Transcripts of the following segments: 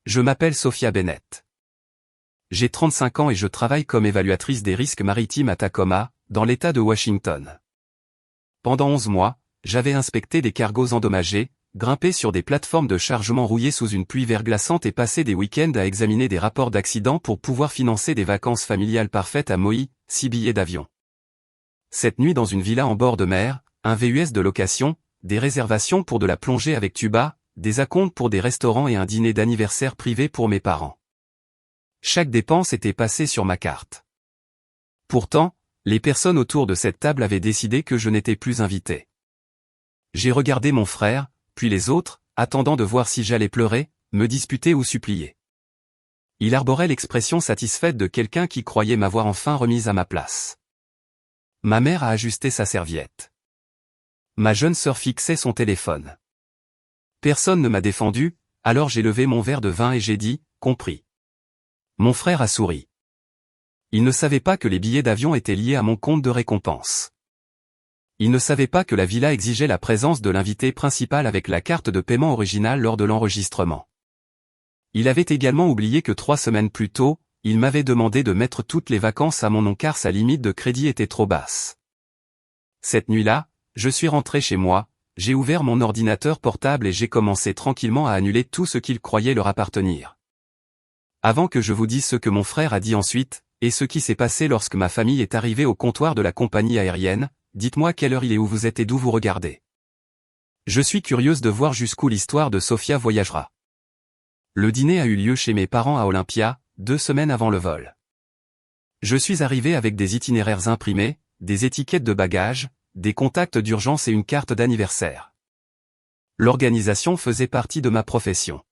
Je m'appelle Sophia Bennett. J'ai 35 ans et je travaille comme évaluatrice des risques maritimes à Tacoma, dans l'État de Washington. Pendant 11 mois, j'avais inspecté des cargos endommagés, grimpé sur des plateformes de chargement rouillées sous une pluie verglaçante et passé des week-ends à examiner des rapports d'accidents pour pouvoir financer des vacances familiales parfaites à Maui, 6 billets d'avion. Cette nuit dans une villa en bord de mer, un VUS de location, des réservations pour de la plongée avec tuba, des acomptes pour des restaurants et un dîner d'anniversaire privé pour mes parents. Chaque dépense était passée sur ma carte. Pourtant, les personnes autour de cette table avaient décidé que je n'étais plus invité. J'ai regardé mon frère, puis les autres, attendant de voir si j'allais pleurer, me disputer ou supplier. Il arborait l'expression satisfaite de quelqu'un qui croyait m'avoir enfin remise à ma place. Ma mère a ajusté sa serviette. Ma jeune sœur fixait son téléphone. Personne ne m'a défendu, alors j'ai levé mon verre de vin et j'ai dit, compris. Mon frère a souri. Il ne savait pas que les billets d'avion étaient liés à mon compte de récompense. Il ne savait pas que la villa exigeait la présence de l'invité principal avec la carte de paiement originale lors de l'enregistrement. Il avait également oublié que 3 semaines plus tôt, il m'avait demandé de mettre toutes les vacances à mon nom car sa limite de crédit était trop basse. Cette nuit-là, je suis rentré chez moi, j'ai ouvert mon ordinateur portable et j'ai commencé tranquillement à annuler tout ce qu'il croyait leur appartenir. Avant que je vous dise ce que mon frère a dit ensuite, et ce qui s'est passé lorsque ma famille est arrivée au comptoir de la compagnie aérienne, dites-moi quelle heure il est, où vous êtes et d'où vous regardez. Je suis curieuse de voir jusqu'où l'histoire de Sophia voyagera. Le dîner a eu lieu chez mes parents à Olympia, 2 semaines avant le vol. Je suis arrivé avec des itinéraires imprimés, des étiquettes de bagages, des contacts d'urgence et une carte d'anniversaire. L'organisation faisait partie de ma profession.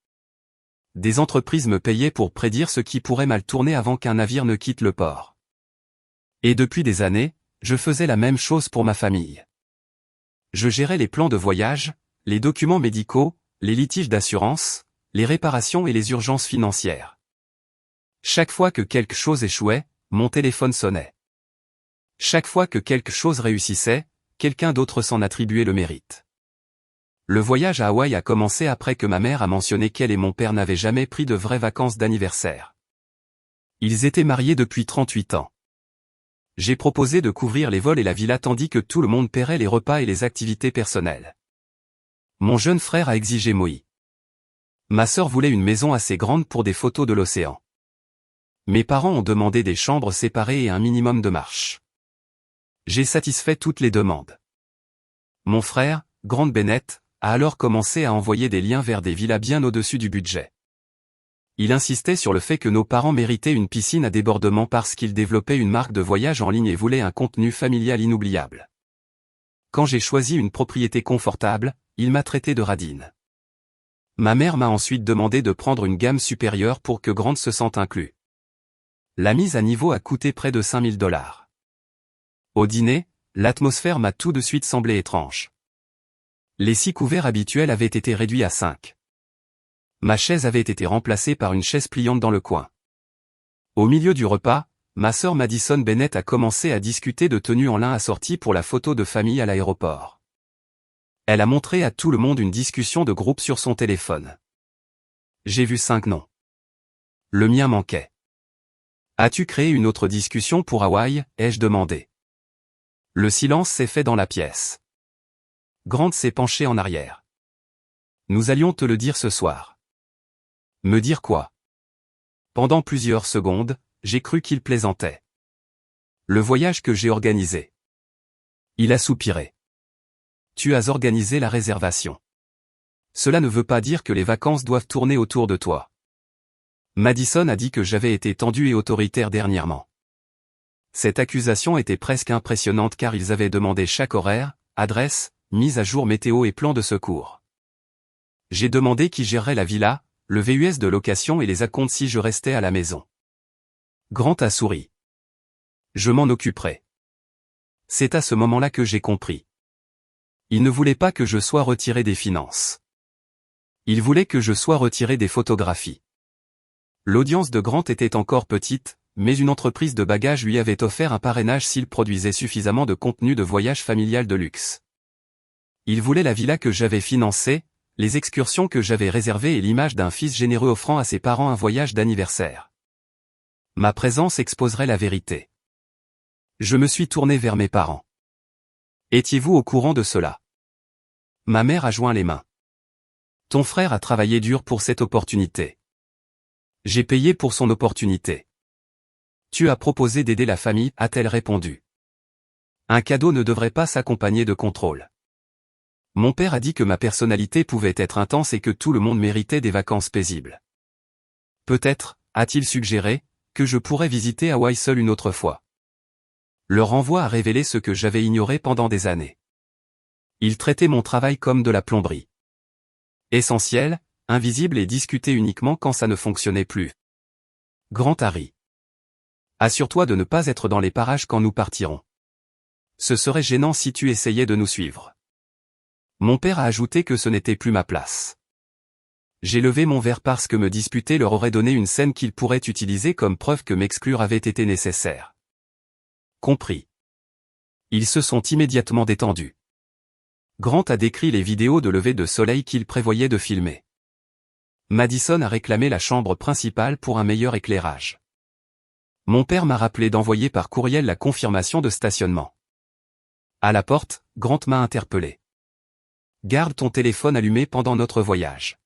Des entreprises me payaient pour prédire ce qui pourrait mal tourner avant qu'un navire ne quitte le port. Et depuis des années, je faisais la même chose pour ma famille. Je gérais les plans de voyage, les documents médicaux, les litiges d'assurance, les réparations et les urgences financières. Chaque fois que quelque chose échouait, mon téléphone sonnait. Chaque fois que quelque chose réussissait, quelqu'un d'autre s'en attribuait le mérite. Le voyage à Hawaï a commencé après que ma mère a mentionné qu'elle et mon père n'avaient jamais pris de vraies vacances d'anniversaire. Ils étaient mariés depuis 38 ans. J'ai proposé de couvrir les vols et la villa tandis que tout le monde paierait les repas et les activités personnelles. Mon jeune frère a exigé Maui. Ma sœur voulait une maison assez grande pour des photos de l'océan. Mes parents ont demandé des chambres séparées et un minimum de marche. J'ai satisfait toutes les demandes. Mon frère, Grant Bennett, a alors commencé à envoyer des liens vers des villas bien au-dessus du budget. Il insistait sur le fait que nos parents méritaient une piscine à débordement parce qu'ils développaient une marque de voyage en ligne et voulaient un contenu familial inoubliable. Quand j'ai choisi une propriété confortable, il m'a traité de radine. Ma mère m'a ensuite demandé de prendre une gamme supérieure pour que Grant se sente inclus. La mise à niveau a coûté près de $5 000. Au dîner, l'atmosphère m'a tout de suite semblé étrange. Les 6 couverts habituels avaient été réduits à 5. Ma chaise avait été remplacée par une chaise pliante dans le coin. Au milieu du repas, ma sœur Madison Bennett a commencé à discuter de tenues en lin assorties pour la photo de famille à l'aéroport. Elle a montré à tout le monde une discussion de groupe sur son téléphone. J'ai vu 5 noms. Le mien manquait. As-tu créé une autre discussion pour Hawaï, ai-je demandé. Le silence s'est fait dans la pièce. Grant s'est penché en arrière. Nous allions te le dire ce soir. Me dire quoi? Pendant plusieurs secondes, j'ai cru qu'il plaisantait. Le voyage que j'ai organisé. Il a soupiré. Tu as organisé la réservation. Cela ne veut pas dire que les vacances doivent tourner autour de toi. Madison a dit que j'avais été tendu et autoritaire dernièrement. Cette accusation était presque impressionnante car ils avaient demandé chaque horaire, adresse, mise à jour météo et plan de secours. J'ai demandé qui gérerait la villa, le VUS de location et les acomptes si je restais à la maison. Grant a souri. Je m'en occuperai. C'est à ce moment-là que j'ai compris. Il ne voulait pas que je sois retiré des finances. Il voulait que je sois retiré des photographies. L'audience de Grant était encore petite, mais une entreprise de bagages lui avait offert un parrainage s'il produisait suffisamment de contenu de voyage familial de luxe. Il voulait la villa que j'avais financée, les excursions que j'avais réservées et l'image d'un fils généreux offrant à ses parents un voyage d'anniversaire. Ma présence exposerait la vérité. Je me suis tourné vers mes parents. Étiez-vous au courant de cela? Ma mère a joint les mains. Ton frère a travaillé dur pour cette opportunité. J'ai payé pour son opportunité. Tu as proposé d'aider la famille, a-t-elle répondu. Un cadeau ne devrait pas s'accompagner de contrôle. Mon père a dit que ma personnalité pouvait être intense et que tout le monde méritait des vacances paisibles. Peut-être, a-t-il suggéré, que je pourrais visiter Hawaï seul une autre fois. Le renvoi a révélé ce que j'avais ignoré pendant des années. Il traitait mon travail comme de la plomberie. Essentiel, invisible et discuté uniquement quand ça ne fonctionnait plus. Grant Harry. Assure-toi de ne pas être dans les parages quand nous partirons. Ce serait gênant si tu essayais de nous suivre. Mon père a ajouté que ce n'était plus ma place. J'ai levé mon verre parce que me disputer leur aurait donné une scène qu'ils pourraient utiliser comme preuve que m'exclure avait été nécessaire. Compris. Ils se sont immédiatement détendus. Grant a décrit les vidéos de lever de soleil qu'il prévoyait de filmer. Madison a réclamé la chambre principale pour un meilleur éclairage. Mon père m'a rappelé d'envoyer par courriel la confirmation de stationnement. À la porte, Grant m'a interpellé. Garde ton téléphone allumé pendant notre voyage.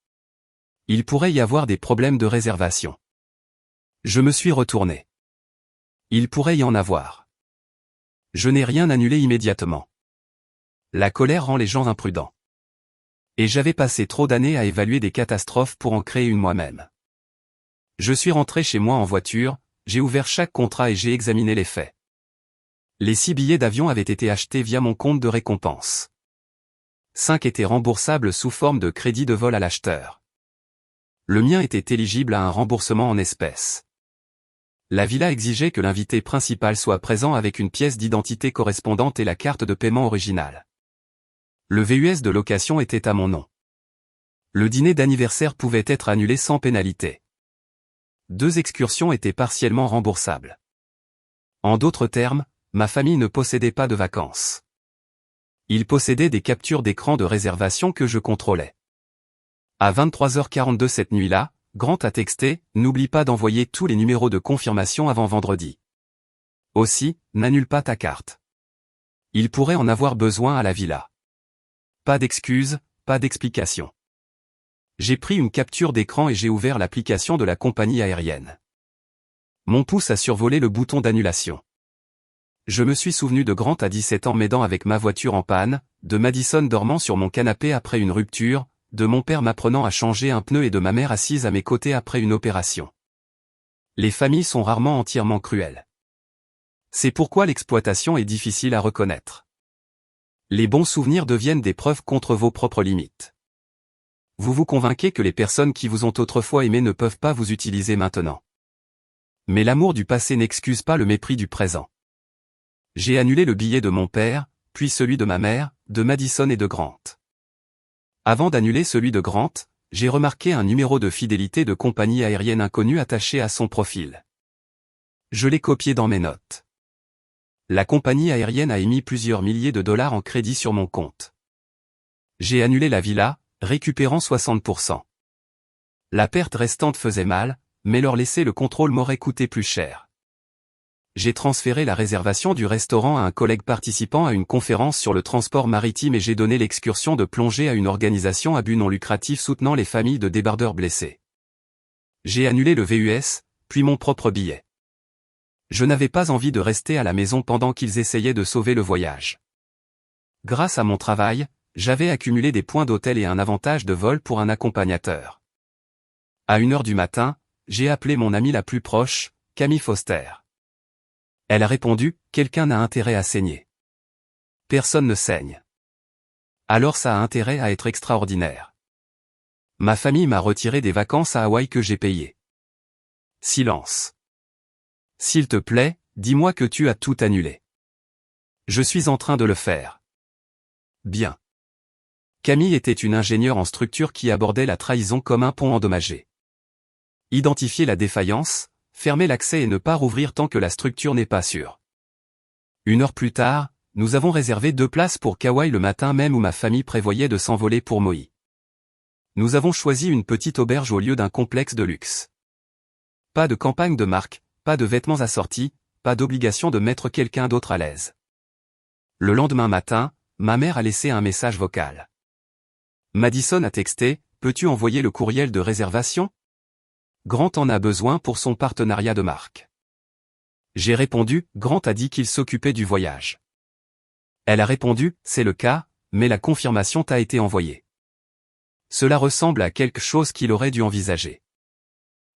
Il pourrait y avoir des problèmes de réservation. Je me suis retourné. Il pourrait y en avoir. Je n'ai rien annulé immédiatement. La colère rend les gens imprudents. Et j'avais passé trop d'années à évaluer des catastrophes pour en créer une moi-même. Je suis rentré chez moi en voiture, j'ai ouvert chaque contrat et j'ai examiné les faits. Les 6 billets d'avion avaient été achetés via mon compte de récompense. 5 étaient remboursables sous forme de crédit de vol à l'acheteur. Le mien était éligible à un remboursement en espèces. La villa exigeait que l'invité principal soit présent avec une pièce d'identité correspondante et la carte de paiement originale. Le VUS de location était à mon nom. Le dîner d'anniversaire pouvait être annulé sans pénalité. 2 excursions étaient partiellement remboursables. En d'autres termes, ma famille ne possédait pas de vacances. Ils possédaient des captures d'écran de réservation que je contrôlais. À 23h42 cette nuit-là, Grant a texté « N'oublie pas d'envoyer tous les numéros de confirmation avant vendredi. Aussi, n'annule pas ta carte. Il pourrait en avoir besoin à la villa. » Pas d'excuses, pas d'explications. J'ai pris une capture d'écran et j'ai ouvert l'application de la compagnie aérienne. Mon pouce a survolé le bouton d'annulation. Je me suis souvenu de Grant à 17 ans m'aidant avec ma voiture en panne, de Madison dormant sur mon canapé après une rupture, de mon père m'apprenant à changer un pneu et de ma mère assise à mes côtés après une opération. Les familles sont rarement entièrement cruelles. C'est pourquoi l'exploitation est difficile à reconnaître. Les bons souvenirs deviennent des preuves contre vos propres limites. Vous vous convainquez que les personnes qui vous ont autrefois aimé ne peuvent pas vous utiliser maintenant. Mais l'amour du passé n'excuse pas le mépris du présent. J'ai annulé le billet de mon père, puis celui de ma mère, de Madison et de Grant. Avant d'annuler celui de Grant, j'ai remarqué un numéro de fidélité de compagnie aérienne inconnue attaché à son profil. Je l'ai copié dans mes notes. La compagnie aérienne a émis plusieurs milliers de dollars en crédit sur mon compte. J'ai annulé la villa, récupérant 60%. La perte restante faisait mal, mais leur laisser le contrôle m'aurait coûté plus cher. J'ai transféré la réservation du restaurant à un collègue participant à une conférence sur le transport maritime et j'ai donné l'excursion de plongée à une organisation à but non lucratif soutenant les familles de débardeurs blessés. J'ai annulé le VUS, puis mon propre billet. Je n'avais pas envie de rester à la maison pendant qu'ils essayaient de sauver le voyage. Grâce à mon travail, j'avais accumulé des points d'hôtel et un avantage de vol pour un accompagnateur. À 1h du matin, j'ai appelé mon amie la plus proche, Camille Foster. Elle a répondu, quelqu'un a intérêt à saigner. Personne ne saigne. Alors ça a intérêt à être extraordinaire. Ma famille m'a retiré des vacances à Hawaï que j'ai payées. Silence. S'il te plaît, dis-moi que tu as tout annulé. Je suis en train de le faire. Bien. Camille était une ingénieure en structure qui abordait la trahison comme un pont endommagé. Identifier la défaillance, fermer l'accès et ne pas rouvrir tant que la structure n'est pas sûre. 1 heure plus tard, nous avons réservé 2 places pour Kauai le matin même où ma famille prévoyait de s'envoler pour Maui. Nous avons choisi une petite auberge au lieu d'un complexe de luxe. Pas de campagne de marque, pas de vêtements assortis, pas d'obligation de mettre quelqu'un d'autre à l'aise. Le lendemain matin, ma mère a laissé un message vocal. Madison a texté, « Peux-tu envoyer le courriel de réservation ? Grant en a besoin pour son partenariat de marque. » J'ai répondu, Grant a dit qu'il s'occupait du voyage. Elle a répondu, c'est le cas, mais la confirmation t'a été envoyée. Cela ressemble à quelque chose qu'il aurait dû envisager.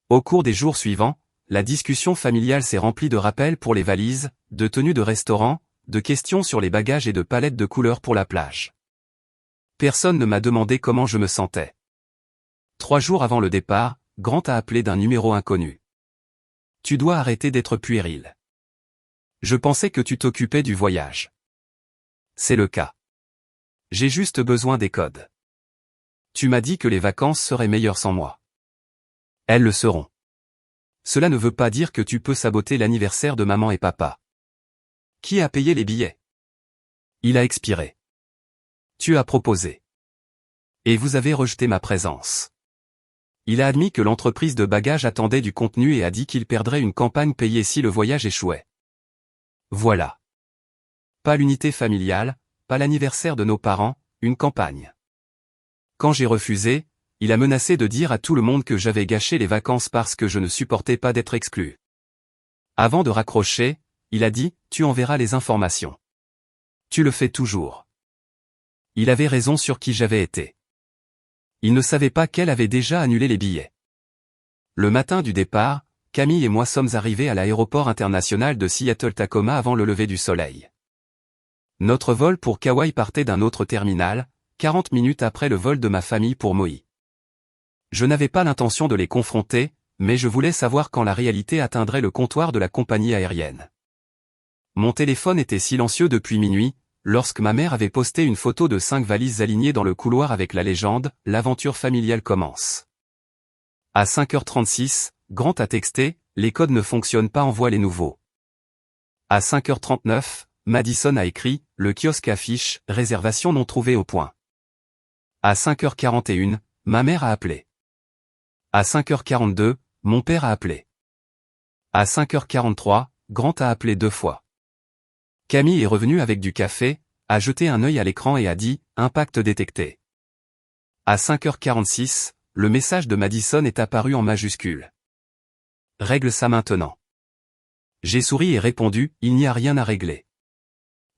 Au cours des jours suivants, la discussion familiale s'est remplie de rappels pour les valises, de tenues de restaurant, de questions sur les bagages et de palettes de couleurs pour la plage. Personne ne m'a demandé comment je me sentais. 3 jours avant le départ, Grant a appelé d'un numéro inconnu. « Tu dois arrêter d'être puéril. Je pensais que tu t'occupais du voyage. » C'est le cas. J'ai juste besoin des codes. Tu m'as dit que les vacances seraient meilleures sans moi. Elles le seront. Cela ne veut pas dire que tu peux saboter l'anniversaire de maman et papa. Qui a payé les billets? Il a expiré. Tu as proposé. Et vous avez rejeté ma présence. Il a admis que l'entreprise de bagages attendait du contenu et a dit qu'il perdrait une campagne payée si le voyage échouait. Voilà. Pas l'unité familiale, pas l'anniversaire de nos parents, une campagne. Quand j'ai refusé, il a menacé de dire à tout le monde que j'avais gâché les vacances parce que je ne supportais pas d'être exclu. Avant de raccrocher, il a dit, tu enverras les informations. Tu le fais toujours. Il avait raison sur qui j'avais été. Il ne savait pas qu'elle avait déjà annulé les billets. Le matin du départ, Camille et moi sommes arrivés à l'aéroport international de Seattle-Tacoma avant le lever du soleil. Notre vol pour Kauai partait d'un autre terminal, 40 minutes après le vol de ma famille pour Maui. Je n'avais pas l'intention de les confronter, mais je voulais savoir quand la réalité atteindrait le comptoir de la compagnie aérienne. Mon téléphone était silencieux depuis minuit, lorsque ma mère avait posté une photo de 5 valises alignées dans le couloir avec la légende « L'aventure familiale commence ». À 5h36, Grant a texté « Les codes ne fonctionnent pas, envoie les nouveaux ». À 5h39, Madison a écrit « Le kiosque affiche, réservation non trouvée au point ». À 5h41, ma mère a appelé. À 5h42, mon père a appelé. À 5h43, Grant a appelé 2 fois. Camille est revenue avec du café, a jeté un œil à l'écran et a dit « Impact détecté ». À 5h46, le message de Madison est apparu en majuscule. « Règle ça maintenant ». J'ai souri et répondu « Il n'y a rien à régler.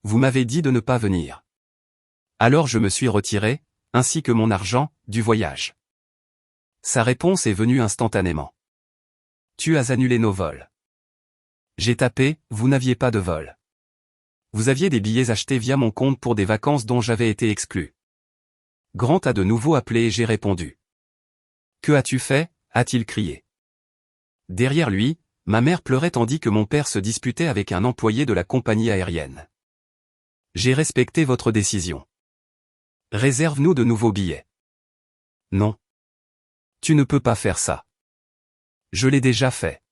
Vous m'avez dit de ne pas venir. » Alors je me suis retiré, ainsi que mon argent, du voyage. Sa réponse est venue instantanément. Tu as annulé nos vols. J'ai tapé, vous n'aviez pas de vol. Vous aviez des billets achetés via mon compte pour des vacances dont j'avais été exclu. Grant a de nouveau appelé et j'ai répondu. Que as-tu fait? A-t-il crié. Derrière lui, ma mère pleurait tandis que mon père se disputait avec un employé de la compagnie aérienne. J'ai respecté votre décision. Réserve-nous de nouveaux billets. Non. Tu ne peux pas faire ça. Je l'ai déjà fait.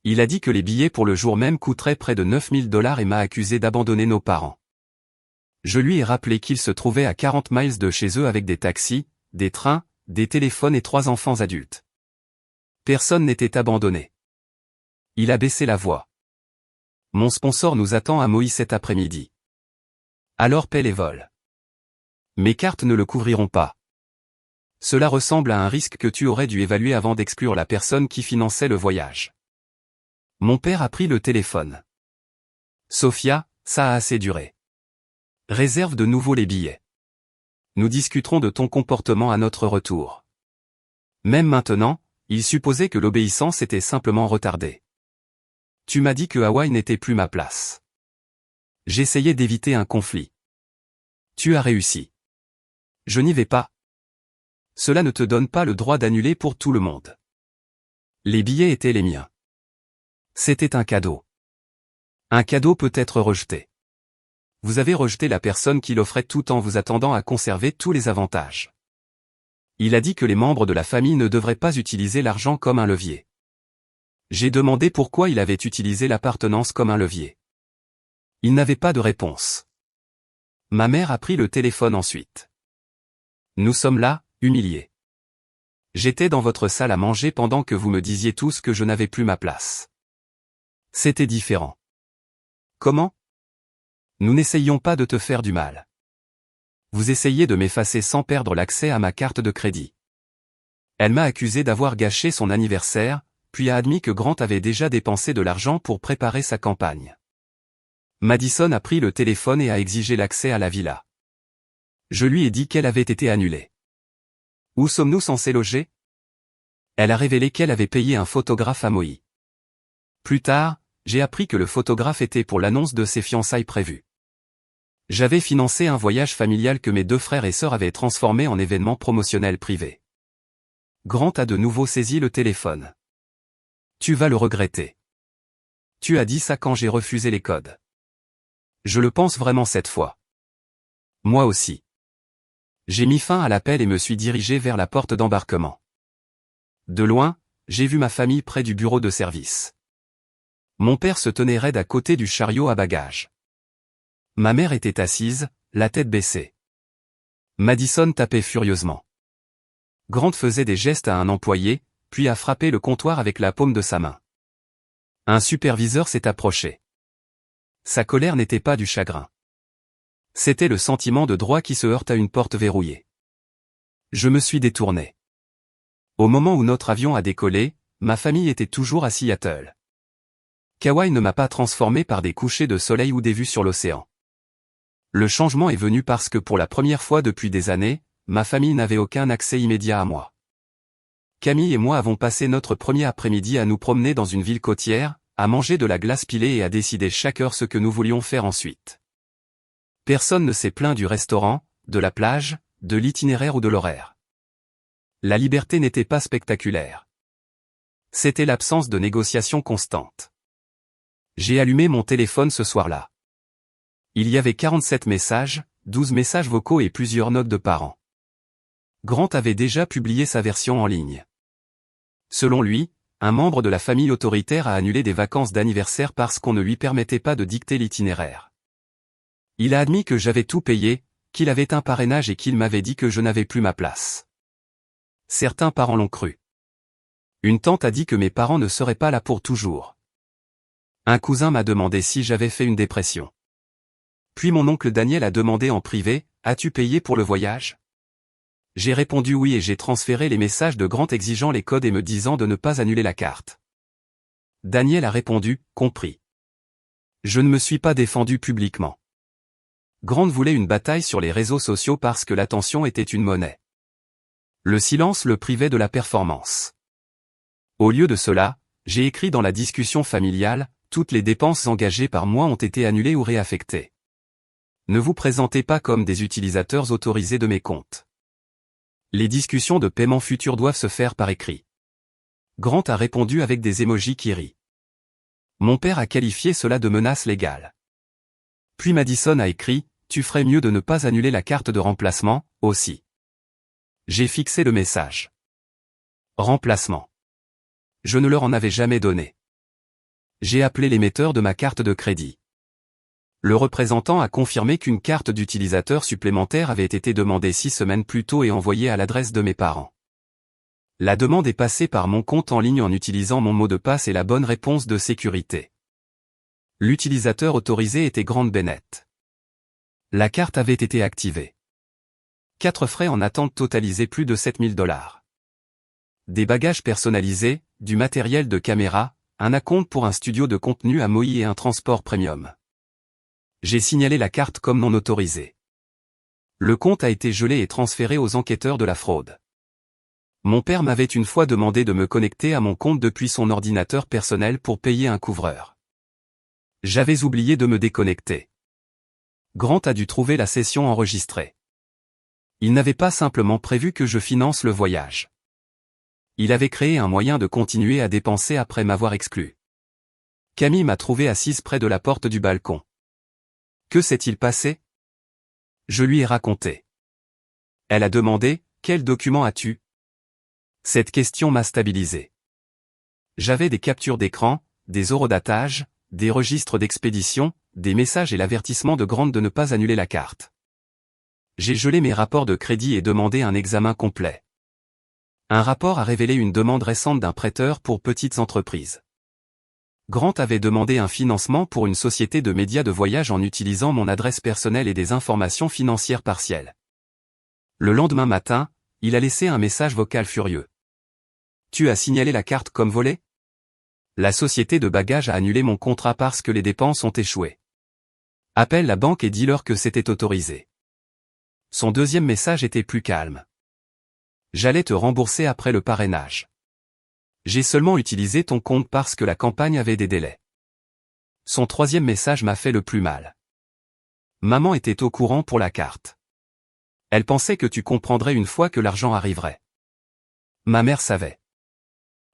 Il a dit que les billets pour le jour même coûteraient près de $9 000 et m'a accusé d'abandonner nos parents. Je lui ai rappelé qu'ils se trouvaient à 40 miles de chez eux avec des taxis, des trains, des téléphones et 3 enfants adultes. Personne n'était abandonné. Il a baissé la voix. Mon sponsor nous attend à Maui cet après-midi. Alors paie les vols. Mes cartes ne le couvriront pas. Cela ressemble à un risque que tu aurais dû évaluer avant d'exclure la personne qui finançait le voyage. Mon père a pris le téléphone. Sophia, ça a assez duré. Réserve de nouveau les billets. Nous discuterons de ton comportement à notre retour. Même maintenant, il supposait que l'obéissance était simplement retardée. Tu m'as dit que Hawaï n'était plus ma place. J'essayais d'éviter un conflit. Tu as réussi. Je n'y vais pas. Cela ne te donne pas le droit d'annuler pour tout le monde. Les billets étaient les miens. C'était un cadeau. Un cadeau peut être rejeté. Vous avez rejeté la personne qui l'offrait tout en vous attendant à conserver tous les avantages. Il a dit que les membres de la famille ne devraient pas utiliser l'argent comme un levier. J'ai demandé pourquoi il avait utilisé l'appartenance comme un levier. Il n'avait pas de réponse. Ma mère a pris le téléphone ensuite. Nous sommes là, humiliés. J'étais dans votre salle à manger pendant que vous me disiez tous que je n'avais plus ma place. C'était différent. Comment? Nous n'essayions pas de te faire du mal. Vous essayez de m'effacer sans perdre l'accès à ma carte de crédit. Elle m'a accusé d'avoir gâché son anniversaire, puis a admis que Grant avait déjà dépensé de l'argent pour préparer sa campagne. Madison a pris le téléphone et a exigé l'accès à la villa. Je lui ai dit qu'elle avait été annulée. Où sommes-nous censés loger? Elle a révélé qu'elle avait payé un photographe à Maui. Plus tard, j'ai appris que le photographe était pour l'annonce de ses fiançailles prévues. J'avais financé un voyage familial que mes 2 frères et sœurs avaient transformé en événement promotionnel privé. Grant a de nouveau saisi le téléphone. Tu vas le regretter. Tu as dit ça quand j'ai refusé les codes. Je le pense vraiment cette fois. Moi aussi. J'ai mis fin à l'appel et me suis dirigé vers la porte d'embarquement. De loin, j'ai vu ma famille près du bureau de service. Mon père se tenait raide à côté du chariot à bagages. Ma mère était assise, la tête baissée. Madison tapait furieusement. Grant faisait des gestes à un employé, puis a frappé le comptoir avec la paume de sa main. Un superviseur s'est approché. Sa colère n'était pas du chagrin. C'était le sentiment de droit qui se heurte à une porte verrouillée. Je me suis détourné. Au moment où notre avion a décollé, ma famille était toujours à Seattle. Kauai ne m'a pas transformé par des couchers de soleil ou des vues sur l'océan. Le changement est venu parce que pour la première fois depuis des années, ma famille n'avait aucun accès immédiat à moi. Camille et moi avons passé notre premier après-midi à nous promener dans une ville côtière, à manger de la glace pilée et à décider chaque heure ce que nous voulions faire ensuite. Personne ne s'est plaint du restaurant, de la plage, de l'itinéraire ou de l'horaire. La liberté n'était pas spectaculaire. C'était l'absence de négociation constante. J'ai allumé mon téléphone ce soir-là. Il y avait 47 messages, 12 messages vocaux et plusieurs notes de parents. Grant avait déjà publié sa version en ligne. Selon lui, un membre de la famille autoritaire a annulé des vacances d'anniversaire parce qu'on ne lui permettait pas de dicter l'itinéraire. Il a admis que j'avais tout payé, qu'il avait un parrainage et qu'il m'avait dit que je n'avais plus ma place. Certains parents l'ont cru. Une tante a dit que mes parents ne seraient pas là pour toujours. Un cousin m'a demandé si j'avais fait une dépression. Puis mon oncle Daniel a demandé en privé, « As-tu payé pour le voyage ?» J'ai répondu oui et j'ai transféré les messages de Grant exigeant les codes et me disant de ne pas annuler la carte. Daniel a répondu, « Compris. » Je ne me suis pas défendu publiquement. Grant voulait une bataille sur les réseaux sociaux parce que l'attention était une monnaie. Le silence le privait de la performance. Au lieu de cela, j'ai écrit dans la discussion familiale, toutes les dépenses engagées par moi ont été annulées ou réaffectées. Ne vous présentez pas comme des utilisateurs autorisés de mes comptes. Les discussions de paiement futur doivent se faire par écrit. Grant a répondu avec des émojis qui rient. Mon père a qualifié cela de menace légale. Puis Madison a écrit, tu ferais mieux de ne pas annuler la carte de remplacement, aussi. J'ai fixé le message. Remplacement. Je ne leur en avais jamais donné. J'ai appelé l'émetteur de ma carte de crédit. Le représentant a confirmé qu'une carte d'utilisateur supplémentaire avait été demandée 6 semaines plus tôt et envoyée à l'adresse de mes parents. La demande est passée par mon compte en ligne en utilisant mon mot de passe et la bonne réponse de sécurité. L'utilisateur autorisé était Grant Bennett. La carte avait été activée. 4 frais en attente totalisaient plus de $7 000. Des bagages personnalisés, du matériel de caméra, un acompte pour un studio de contenu à Maui et un transport premium. J'ai signalé la carte comme non autorisée. Le compte a été gelé et transféré aux enquêteurs de la fraude. Mon père m'avait une fois demandé de me connecter à mon compte depuis son ordinateur personnel pour payer un couvreur. J'avais oublié de me déconnecter. Grant a dû trouver la session enregistrée. Il n'avait pas simplement prévu que je finance le voyage. Il avait créé un moyen de continuer à dépenser après m'avoir exclu. Camille m'a trouvé assise près de la porte du balcon. Que s'est-il passé? Je lui ai raconté. Elle a demandé, quel document as-tu? Cette question m'a stabilisé. J'avais des captures d'écran, des horodatages, des registres d'expédition, des messages et l'avertissement de Grant de ne pas annuler la carte. J'ai gelé mes rapports de crédit et demandé un examen complet. Un rapport a révélé une demande récente d'un prêteur pour petites entreprises. Grant avait demandé un financement pour une société de médias de voyage en utilisant mon adresse personnelle et des informations financières partielles. Le lendemain matin, il a laissé un message vocal furieux. « Tu as signalé la carte comme volée ? La société de bagages a annulé mon contrat parce que les dépenses ont échoué. Appelle la banque et dis-leur que c'était autorisé. » Son deuxième message était plus calme. « J'allais te rembourser après le parrainage. J'ai seulement utilisé ton compte parce que la campagne avait des délais. » Son troisième message m'a fait le plus mal. « Maman était au courant pour la carte. Elle pensait que tu comprendrais une fois que l'argent arriverait. » Ma mère savait.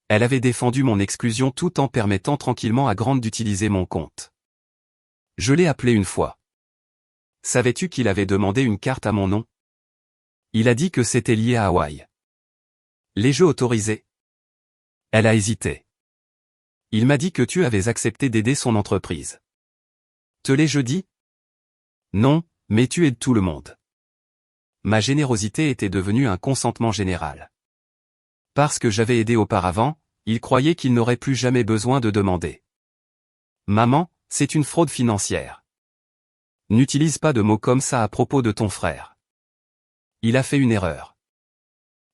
Elle avait défendu mon exclusion tout en permettant tranquillement à Grant d'utiliser mon compte. Je l'ai appelé une fois. Savais-tu qu'il avait demandé une carte à mon nom? Il a dit que c'était lié à Hawaï. Les jeux autorisés? Elle a hésité. Il m'a dit que tu avais accepté d'aider son entreprise. Te l'ai-je dit? Non, mais tu aides tout le monde. Ma générosité était devenue un consentement général. Parce que j'avais aidé auparavant, il croyait qu'il n'aurait plus jamais besoin de demander. Maman, c'est une fraude financière. N'utilise pas de mots comme ça à propos de ton frère. Il a fait une erreur.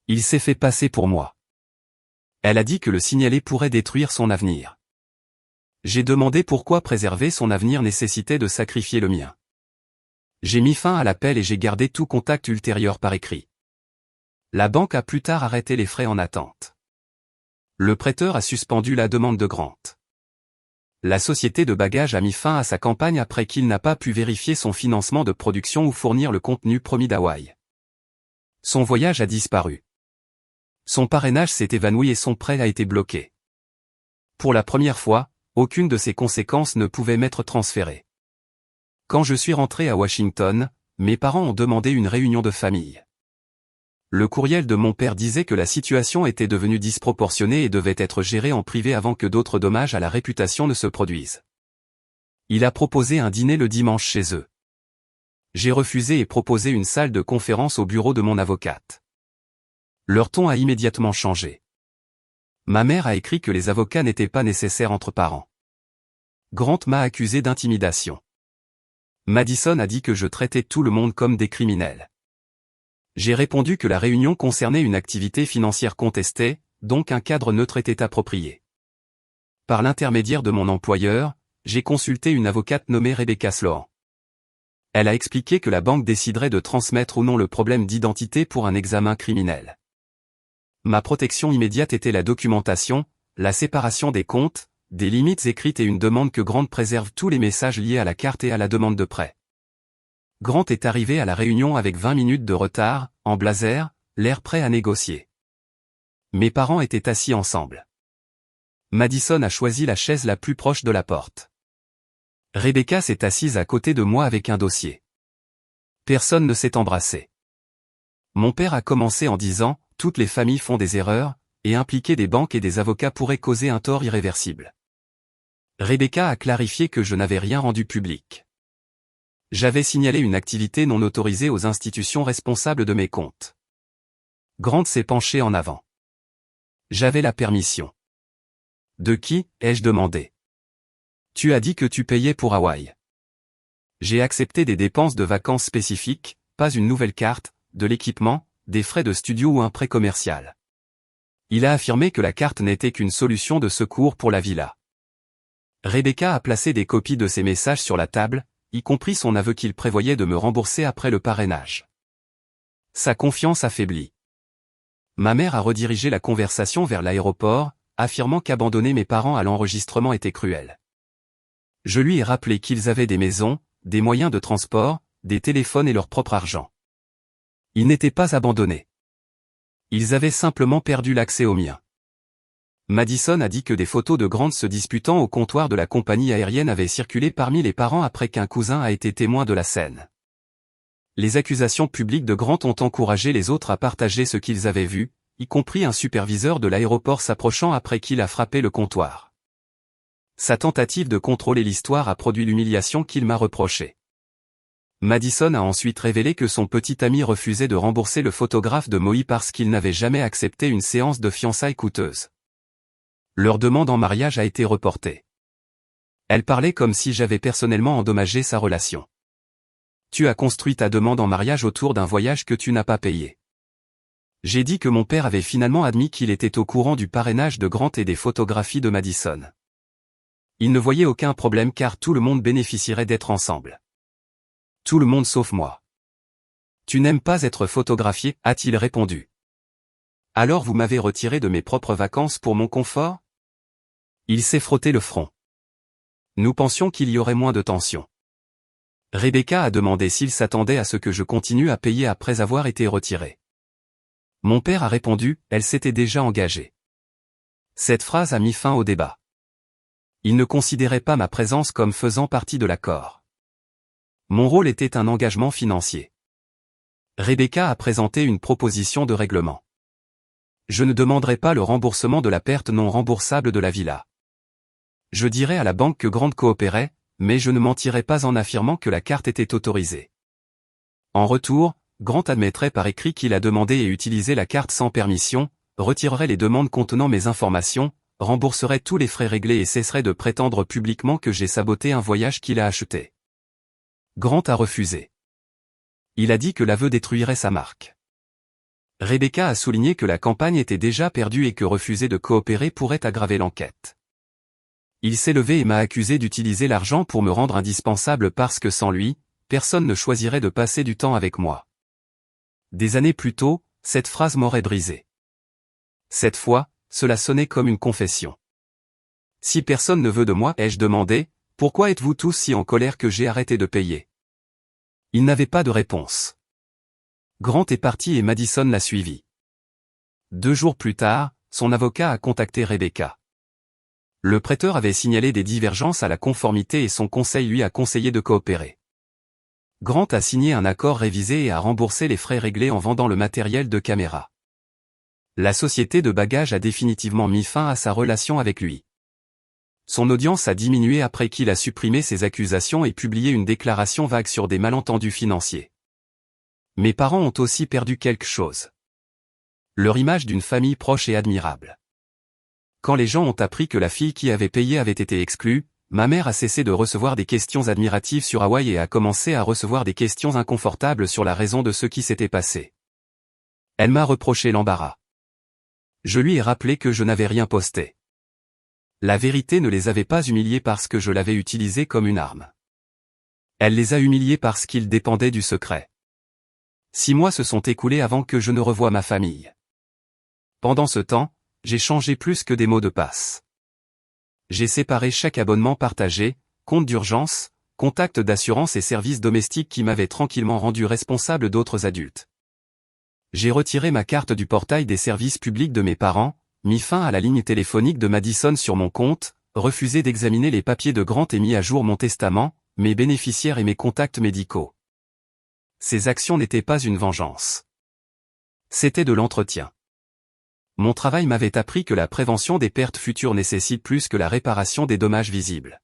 Il s'est fait passer pour moi. Elle a dit que le signaler pourrait détruire son avenir. J'ai demandé pourquoi préserver son avenir nécessitait de sacrifier le mien. J'ai mis fin à l'appel et j'ai gardé tout contact ultérieur par écrit. La banque a plus tard arrêté les frais en attente. Le prêteur a suspendu la demande de Grant. La société de bagages a mis fin à sa campagne après qu'il n'a pas pu vérifier son financement de production ou fournir le contenu promis d'Hawaï. Son voyage a disparu. Son parrainage s'est évanoui et son prêt a été bloqué. Pour la première fois, aucune de ces conséquences ne pouvait m'être transférée. Quand je suis rentré à Washington, mes parents ont demandé une réunion de famille. Le courriel de mon père disait que la situation était devenue disproportionnée et devait être gérée en privé avant que d'autres dommages à la réputation ne se produisent. Il a proposé un dîner le dimanche chez eux. J'ai refusé et proposé une salle de conférence au bureau de mon avocate. Leur ton a immédiatement changé. Ma mère a écrit que les avocats n'étaient pas nécessaires entre parents. Grant m'a accusé d'intimidation. Madison a dit que je traitais tout le monde comme des criminels. J'ai répondu que la réunion concernait une activité financière contestée, donc un cadre neutre était approprié. Par l'intermédiaire de mon employeur, j'ai consulté une avocate nommée Rebecca Sloan. Elle a expliqué que la banque déciderait de transmettre ou non le problème d'identité pour un examen criminel. Ma protection immédiate était la documentation, la séparation des comptes, des limites écrites et une demande que Grant préserve tous les messages liés à la carte et à la demande de prêt. Grant est arrivé à la réunion avec 20 minutes de retard, en blazer, l'air prêt à négocier. Mes parents étaient assis ensemble. Madison a choisi la chaise la plus proche de la porte. Rebecca s'est assise à côté de moi avec un dossier. Personne ne s'est embrassé. Mon père a commencé en disant « Toutes les familles font des erreurs, et impliquer des banques et des avocats pourrait causer un tort irréversible. » Rebecca a clarifié que je n'avais rien rendu public. J'avais signalé une activité non autorisée aux institutions responsables de mes comptes. Grant s'est penché en avant. J'avais la permission. De qui, ai-je demandé. Tu as dit que tu payais pour Hawaï. J'ai accepté des dépenses de vacances spécifiques, pas une nouvelle carte, de l'équipement, des frais de studio ou un prêt commercial. Il a affirmé que la carte n'était qu'une solution de secours pour la villa. Rebecca a placé des copies de ses messages sur la table, y compris son aveu qu'il prévoyait de me rembourser après le parrainage. Sa confiance affaiblit. Ma mère a redirigé la conversation vers l'aéroport, affirmant qu'abandonner mes parents à l'enregistrement était cruel. Je lui ai rappelé qu'ils avaient des maisons, des moyens de transport, des téléphones et leur propre argent. Ils n'étaient pas abandonnés. Ils avaient simplement perdu l'accès aux miens. Madison a dit que des photos de Grant se disputant au comptoir de la compagnie aérienne avaient circulé parmi les parents après qu'un cousin a été témoin de la scène. Les accusations publiques de Grant ont encouragé les autres à partager ce qu'ils avaient vu, y compris un superviseur de l'aéroport s'approchant après qu'il a frappé le comptoir. Sa tentative de contrôler l'histoire a produit l'humiliation qu'il m'a reprochée. Madison a ensuite révélé que son petit ami refusait de rembourser le photographe de Moïse parce qu'il n'avait jamais accepté une séance de fiançailles coûteuse. Leur demande en mariage a été reportée. Elle parlait comme si j'avais personnellement endommagé sa relation. Tu as construit ta demande en mariage autour d'un voyage que tu n'as pas payé. J'ai dit que mon père avait finalement admis qu'il était au courant du parrainage de Grant et des photographies de Madison. Il ne voyait aucun problème car tout le monde bénéficierait d'être ensemble. Tout le monde sauf moi. Tu n'aimes pas être photographié, a-t-il répondu. Alors vous m'avez retiré de mes propres vacances pour mon confort? Il s'est frotté le front. Nous pensions qu'il y aurait moins de tension. Rebecca a demandé s'il s'attendait à ce que je continue à payer après avoir été retiré. Mon père a répondu, elle s'était déjà engagée. Cette phrase a mis fin au débat. Il ne considérait pas ma présence comme faisant partie de l'accord. Mon rôle était un engagement financier. Rebecca a présenté une proposition de règlement. Je ne demanderai pas le remboursement de la perte non remboursable de la villa. Je dirai à la banque que Grant coopérait, mais je ne mentirai pas en affirmant que la carte était autorisée. En retour, Grant admettrait par écrit qu'il a demandé et utilisé la carte sans permission, retirerait les demandes contenant mes informations, rembourserait tous les frais réglés et cesserait de prétendre publiquement que j'ai saboté un voyage qu'il a acheté. Grant a refusé. Il a dit que l'aveu détruirait sa marque. Rebecca a souligné que la campagne était déjà perdue et que refuser de coopérer pourrait aggraver l'enquête. Il s'est levé et m'a accusé d'utiliser l'argent pour me rendre indispensable parce que sans lui, personne ne choisirait de passer du temps avec moi. Des années plus tôt, cette phrase m'aurait brisé. Cette fois, cela sonnait comme une confession. Si personne ne veut de moi, ai-je demandé, pourquoi êtes-vous tous si en colère que j'ai arrêté de payer? Il n'avait pas de réponse. Grant est parti et Madison l'a suivi. 2 jours plus tard, son avocat a contacté Rebecca. Le prêteur avait signalé des divergences à la conformité et son conseil lui a conseillé de coopérer. Grant a signé un accord révisé et a remboursé les frais réglés en vendant le matériel de caméra. La société de bagages a définitivement mis fin à sa relation avec lui. Son audience a diminué après qu'il a supprimé ses accusations et publié une déclaration vague sur des malentendus financiers. Mes parents ont aussi perdu quelque chose. Leur image d'une famille proche et admirable. Quand les gens ont appris que la fille qui avait payé avait été exclue, ma mère a cessé de recevoir des questions admiratives sur Hawaï et a commencé à recevoir des questions inconfortables sur la raison de ce qui s'était passé. Elle m'a reproché l'embarras. Je lui ai rappelé que je n'avais rien posté. La vérité ne les avait pas humiliés parce que je l'avais utilisé comme une arme. Elle les a humiliés parce qu'ils dépendaient du secret. 6 mois se sont écoulés avant que je ne revoie ma famille. Pendant ce temps, j'ai changé plus que des mots de passe. J'ai séparé chaque abonnement partagé, compte d'urgence, contact d'assurance et services domestiques qui m'avaient tranquillement rendu responsable d'autres adultes. J'ai retiré ma carte du portail des services publics de mes parents, mis fin à la ligne téléphonique de Madison sur mon compte, refusé d'examiner les papiers de Grant et mis à jour mon testament, mes bénéficiaires et mes contacts médicaux. Ces actions n'étaient pas une vengeance. C'était de l'entretien. Mon travail m'avait appris que la prévention des pertes futures nécessite plus que la réparation des dommages visibles.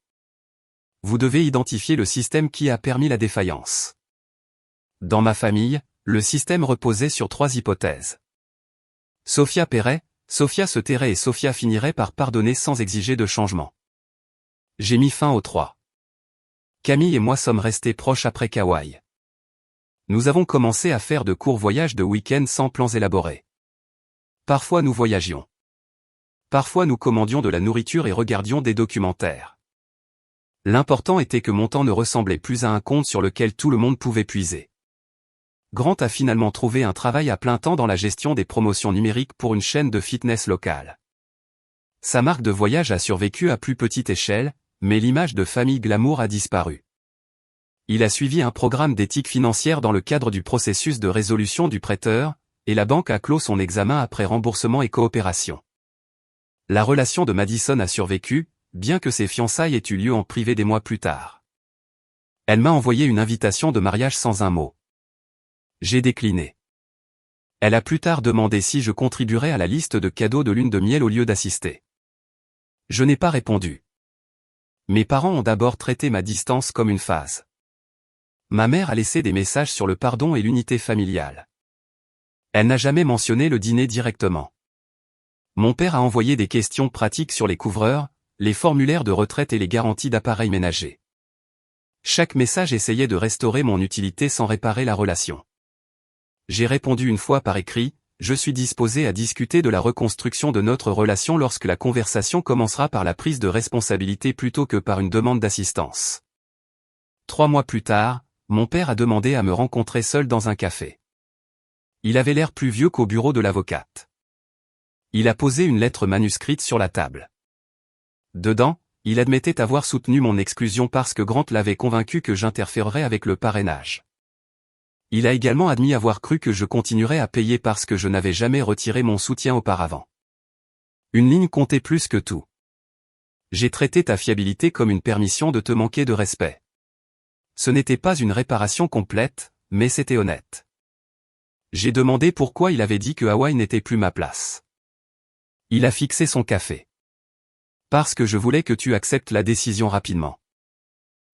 Vous devez identifier le système qui a permis la défaillance. Dans ma famille, le système reposait sur 3 hypothèses. Sophia paierait, Sophia se tairait et Sophia finirait par pardonner sans exiger de changement. J'ai mis fin aux 3. Camille et moi sommes restés proches après Hawaï. Nous avons commencé à faire de courts voyages de week-end sans plans élaborés. Parfois nous voyagions. Parfois nous commandions de la nourriture et regardions des documentaires. L'important était que mon temps ne ressemblait plus à un compte sur lequel tout le monde pouvait puiser. Grant a finalement trouvé un travail à plein temps dans la gestion des promotions numériques pour une chaîne de fitness locale. Sa marque de voyage a survécu à plus petite échelle, mais l'image de famille glamour a disparu. Il a suivi un programme d'éthique financière dans le cadre du processus de résolution du prêteur, et la banque a clos son examen après remboursement et coopération. La relation de Madison a survécu, bien que ses fiançailles aient eu lieu en privé des mois plus tard. Elle m'a envoyé une invitation de mariage sans un mot. J'ai décliné. Elle a plus tard demandé si je contribuerais à la liste de cadeaux de lune de miel au lieu d'assister. Je n'ai pas répondu. Mes parents ont d'abord traité ma distance comme une phase. Ma mère a laissé des messages sur le pardon et l'unité familiale. Elle n'a jamais mentionné le dîner directement. Mon père a envoyé des questions pratiques sur les couvreurs, les formulaires de retraite et les garanties d'appareils ménagers. Chaque message essayait de restaurer mon utilité sans réparer la relation. J'ai répondu une fois par écrit, je suis disposé à discuter de la reconstruction de notre relation lorsque la conversation commencera par la prise de responsabilité plutôt que par une demande d'assistance. 3 mois plus tard, mon père a demandé à me rencontrer seul dans un café. Il avait l'air plus vieux qu'au bureau de l'avocate. Il a posé une lettre manuscrite sur la table. Dedans, il admettait avoir soutenu mon exclusion parce que Grant l'avait convaincu que j'interférerais avec le parrainage. Il a également admis avoir cru que je continuerais à payer parce que je n'avais jamais retiré mon soutien auparavant. Une ligne comptait plus que tout. J'ai traité ta fiabilité comme une permission de te manquer de respect. Ce n'était pas une réparation complète, mais c'était honnête. J'ai demandé pourquoi il avait dit que Hawaï n'était plus ma place. Il a fixé son café. Parce que je voulais que tu acceptes la décision rapidement.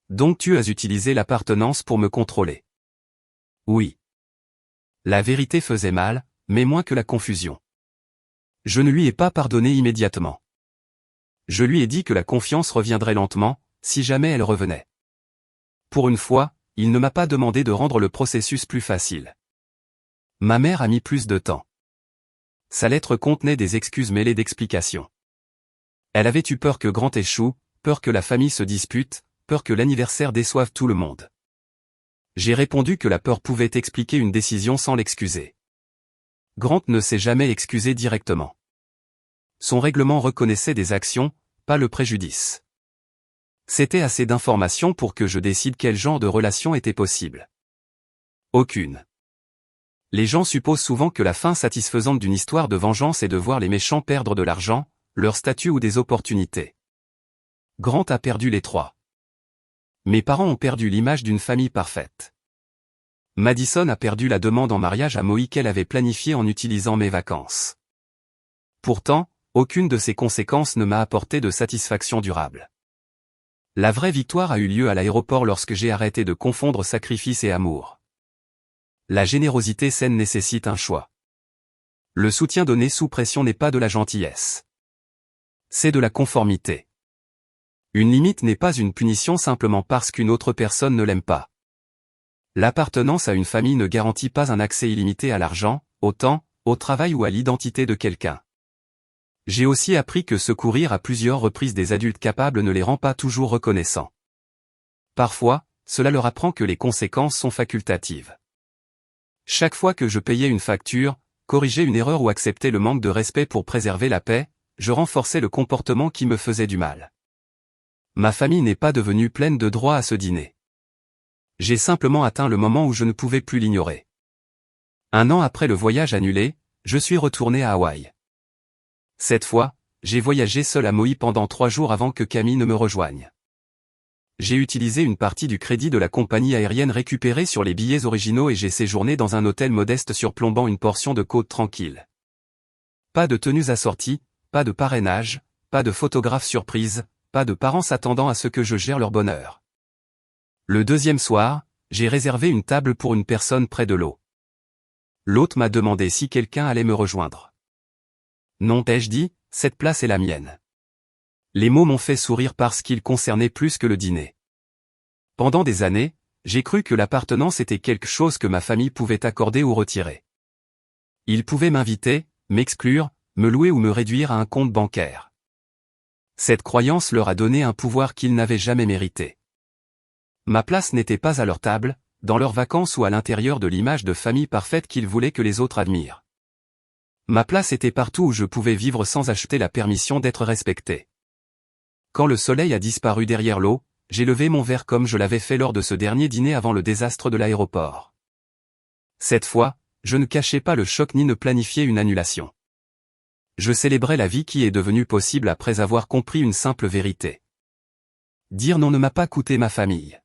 Donc tu as utilisé l'appartenance pour me contrôler. Oui. La vérité faisait mal, mais moins que la confusion. Je ne lui ai pas pardonné immédiatement. Je lui ai dit que la confiance reviendrait lentement, si jamais elle revenait. Pour une fois, il ne m'a pas demandé de rendre le processus plus facile. Ma mère a mis plus de temps. Sa lettre contenait des excuses mêlées d'explications. Elle avait eu peur que Grant échoue, peur que la famille se dispute, peur que l'anniversaire déçoive tout le monde. J'ai répondu que la peur pouvait expliquer une décision sans l'excuser. Grant ne s'est jamais excusé directement. Son règlement reconnaissait des actions, pas le préjudice. C'était assez d'informations pour que je décide quel genre de relation était possible. Aucune. Les gens supposent souvent que la fin satisfaisante d'une histoire de vengeance est de voir les méchants perdre de l'argent, leur statut ou des opportunités. Grant a perdu les 3. Mes parents ont perdu l'image d'une famille parfaite. Madison a perdu la demande en mariage à Moïse qu'elle avait planifiée en utilisant mes vacances. Pourtant, aucune de ces conséquences ne m'a apporté de satisfaction durable. La vraie victoire a eu lieu à l'aéroport lorsque j'ai arrêté de confondre sacrifice et amour. La générosité saine nécessite un choix. Le soutien donné sous pression n'est pas de la gentillesse. C'est de la conformité. Une limite n'est pas une punition simplement parce qu'une autre personne ne l'aime pas. L'appartenance à une famille ne garantit pas un accès illimité à l'argent, au temps, au travail ou à l'identité de quelqu'un. J'ai aussi appris que secourir à plusieurs reprises des adultes capables ne les rend pas toujours reconnaissants. Parfois, cela leur apprend que les conséquences sont facultatives. Chaque fois que je payais une facture, corrigeais une erreur ou acceptais le manque de respect pour préserver la paix, je renforçais le comportement qui me faisait du mal. Ma famille n'est pas devenue pleine de droits à ce dîner. J'ai simplement atteint le moment où je ne pouvais plus l'ignorer. 1 an après le voyage annulé, je suis retourné à Hawaï. Cette fois, j'ai voyagé seul à Maui pendant 3 jours avant que Camille ne me rejoigne. J'ai utilisé une partie du crédit de la compagnie aérienne récupéré sur les billets originaux et j'ai séjourné dans un hôtel modeste surplombant une portion de côte tranquille. Pas de tenues assorties, pas de parrainage, pas de photographe surprise, pas de parents s'attendant à ce que je gère leur bonheur. Le 2e soir, j'ai réservé une table pour une personne près de l'eau. L'hôte m'a demandé si quelqu'un allait me rejoindre. Non, ai-je dit, cette place est la mienne. Les mots m'ont fait sourire parce qu'ils concernaient plus que le dîner. Pendant des années, j'ai cru que l'appartenance était quelque chose que ma famille pouvait accorder ou retirer. Ils pouvaient m'inviter, m'exclure, me louer ou me réduire à un compte bancaire. Cette croyance leur a donné un pouvoir qu'ils n'avaient jamais mérité. Ma place n'était pas à leur table, dans leurs vacances ou à l'intérieur de l'image de famille parfaite qu'ils voulaient que les autres admirent. Ma place était partout où je pouvais vivre sans acheter la permission d'être respecté. Quand le soleil a disparu derrière l'eau, j'ai levé mon verre comme je l'avais fait lors de ce dernier dîner avant le désastre de l'aéroport. Cette fois, je ne cachais pas le choc ni ne planifiais une annulation. Je célébrais la vie qui est devenue possible après avoir compris une simple vérité. Dire non ne m'a pas coûté ma famille.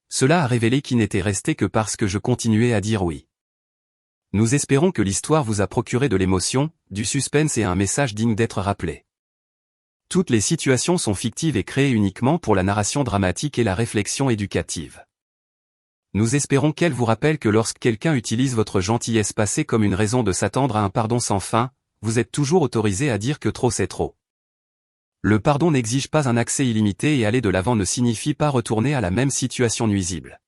Cela a révélé qu'il n'était resté que parce que je continuais à dire oui. Nous espérons que l'histoire vous a procuré de l'émotion, du suspense et un message digne d'être rappelé. Toutes les situations sont fictives et créées uniquement pour la narration dramatique et la réflexion éducative. Nous espérons qu'elle vous rappelle que lorsque quelqu'un utilise votre gentillesse passée comme une raison de s'attendre à un pardon sans fin, vous êtes toujours autorisé à dire que trop c'est trop. Le pardon n'exige pas un accès illimité et aller de l'avant ne signifie pas retourner à la même situation nuisible.